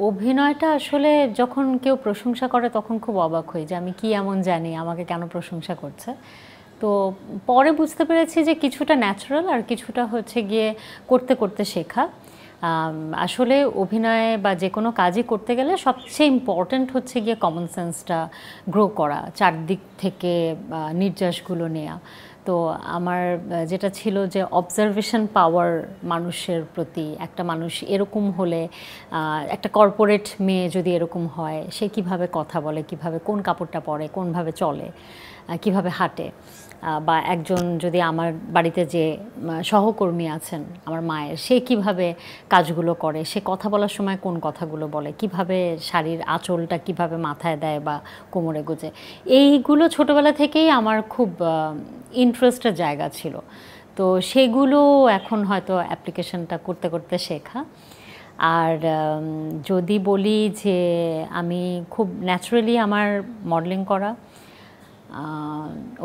অভিনয়টা আসলে যখন কেউ প্রশংসা করে তখন খুব অবাক হই যে আমি কি এমন জানি আমাকে কেন প্রশংসা করছে। তো পরে বুঝতে পেরেছি যে কিছুটা ন্যাচারাল আর কিছুটা হচ্ছে গিয়ে করতে করতে শেখা। আসলে অভিনয় বা যে কোনো কাজই করতে গেলে সবচেয়ে ইম্পর্ট্যান্ট হচ্ছে গিয়ে কমন সেন্সটা গ্রো করা, চারদিক থেকে নির্যাসগুলো নেওয়া। তো আমার যেটা ছিল যে অবজারভেশন পাওয়ার মানুষের প্রতি, একটা মানুষ এরকম হলে, একটা কর্পোরেট মেয়ে যদি এরকম হয়, সে কিভাবে কথা বলে, কিভাবে কোন কাপড়টা পরে, কোনভাবে চলে, কিভাবে হাঁটে, বা একজন যদি আমার বাড়িতে যে সহকর্মী আছেন আমার মায়ের, সে কিভাবে কাজগুলো করে, সে কথা বলার সময় কোন কথাগুলো বলে, কিভাবে শাড়ির আঁচলটা কিভাবে মাথায় দেয় বা কোমরে গোজে, এইগুলো ছোটোবেলা থেকেই আমার খুব ইন্টারেস্টের জায়গা ছিল। তো সেগুলো এখন হয়তো অ্যাপ্লিকেশনটা করতে করতে শেখা। আর যদি বলি যে আমি খুব ন্যাচারালি আমার মডেলিং করা,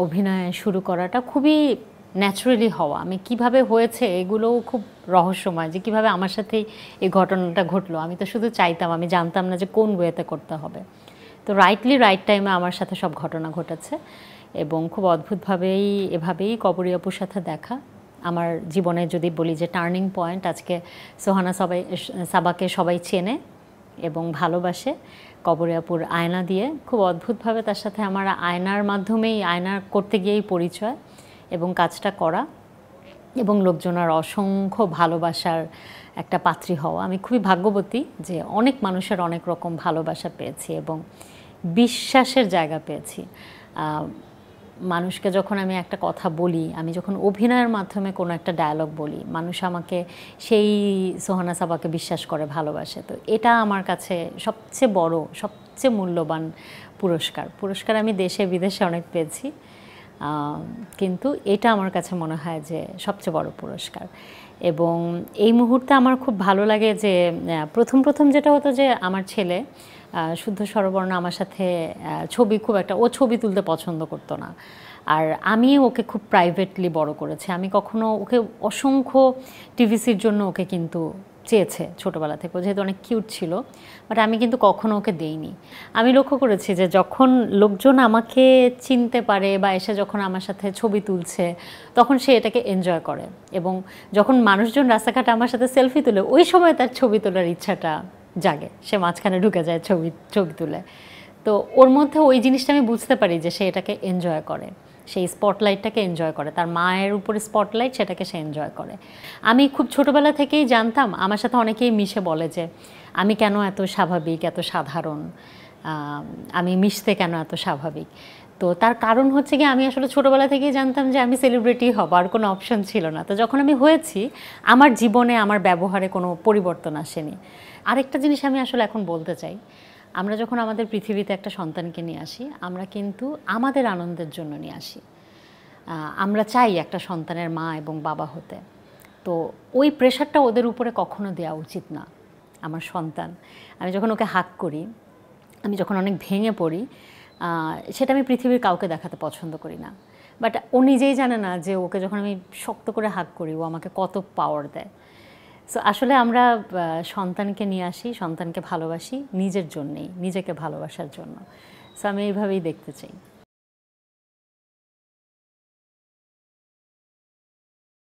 অভিনয় শুরু করাটা খুবই ন্যাচারালি হওয়া। আমি কিভাবে হয়েছে এগুলোও খুব রহস্যময়, যে কিভাবে আমার সাথেই এই ঘটনাটা ঘটলো। আমি তো শুধু চাইতাম, আমি জানতাম না যে কোন ওয়েতে করতে হবে। তো রাইটলি রাইট টাইমে আমার সাথে সব ঘটনা ঘটেছে এবং খুব অদ্ভুতভাবেই এভাবেই কবরী আপুর সাথে দেখা আমার জীবনে, যদি বলি যে টার্নিং পয়েন্ট। আজকে সোহানা সাবাকে সবাই চেনে এবং ভালোবাসে কবরী আপুর আয়না দিয়ে। খুব অদ্ভুতভাবে তার সাথে আমার আয়নার মাধ্যমেই, আয়না করতে গিয়েই পরিচয় এবং কাজটা করা এবং লোকজনের অসংখ্য ভালোবাসার একটা পাত্রী হওয়া। আমি খুবই ভাগ্যবতী যে অনেক মানুষের অনেক রকম ভালোবাসা পেয়েছি এবং বিশ্বাসের জায়গা পেয়েছি। মানুষকে যখন আমি একটা কথা বলি, আমি যখন অভিনয়ের মাধ্যমে কোনো একটা ডায়ালগ বলি, মানুষ আমাকে সেই সোহানা সাবাকে বিশ্বাস করে, ভালোবাসে। তো এটা আমার কাছে সবচেয়ে বড়, সবচেয়ে মূল্যবান পুরস্কার আমি দেশে বিদেশে অনেক পেয়েছি, কিন্তু এটা আমার কাছে মনে হয় যে সবচেয়ে বড় পুরস্কার। এবং এই মুহূর্তে আমার খুব ভালো লাগে যে প্রথম যেটা হতো যে আমার ছেলে শুদ্ধ স্বরবর্ণ আমার সাথে ছবি খুব একটা, ও ছবি তুলতে পছন্দ করতো না। আর আমি ওকে খুব প্রাইভেটলি বড় করেছি। আমি কখনো ওকে, অসংখ্য টিভিসির জন্য ওকে কিন্তু চেয়েছে ছোটোবেলা থেকে, ও যেহেতু অনেক কিউট ছিল, বাট আমি কিন্তু কখনো ওকে দেইনি। আমি লক্ষ্য করেছি যে যখন লোকজন আমাকে চিনতে পারে বা এসে যখন আমার সাথে ছবি তুলছে, তখন সে এটাকে এনজয় করে। এবং যখন মানুষজন রাস্তাঘাটে আমার সাথে সেলফি তুলে, ওই সময় তার ছবি তোলার ইচ্ছাটা জাগে, সে মাঝখানে ঢুকে যায় ছবি তুলে। তো ওর মধ্যে ওই জিনিসটা আমি বুঝতে পারি যে সে এটাকে এনজয় করে, সেই স্পটলাইটটাকে এনজয় করে, তার মায়ের উপরে স্পটলাইট, সেটাকে সে এনজয় করে। আমি খুব ছোটোবেলা থেকেই জানতাম, আমার সাথে অনেকেই মিশে বলে যে আমি কেন এত স্বাভাবিক, এত সাধারণ, আমি মিশতে কেন এত স্বাভাবিক। তো তার কারণ হচ্ছে কি, আমি আসলে ছোটোবেলা থেকেই জানতাম যে আমি সেলিব্রিটি হব, আর কোনো অপশন ছিল না। তো যখন আমি হয়েছি, আমার জীবনে আমার ব্যবহারে কোনো পরিবর্তন আসেনি। আরেকটা জিনিস আমি আসলে এখন বলতে চাই, আমরা যখন আমাদের পৃথিবীতে একটা সন্তানকে নিয়ে আসি, আমরা কিন্তু আমাদের আনন্দের জন্য নিয়ে আসি। আমরা চাই একটা সন্তানের মা এবং বাবা হতে। তো ওই প্রেশারটা ওদের উপরে কখনো দেওয়া উচিত না। আমার সন্তান, আমি যখন ওকে হাগ করি, আমি যখন অনেক ভেঙে পড়ি, সেটা আমি পৃথিবীর কাউকে দেখাতে পছন্দ করি না। বাট ও নিজেই জানে না যে ওকে যখন আমি শক্ত করে হাগ করি, ও আমাকে কত পাওয়ার দেয়। সো আসলে আমরা সন্তানকে নিয়ে আসি, সন্তানকে ভালোবাসি নিজের জন্যেই, নিজেকে ভালোবাসার জন্য। সো আমি এইভাবেই দেখতে চাই।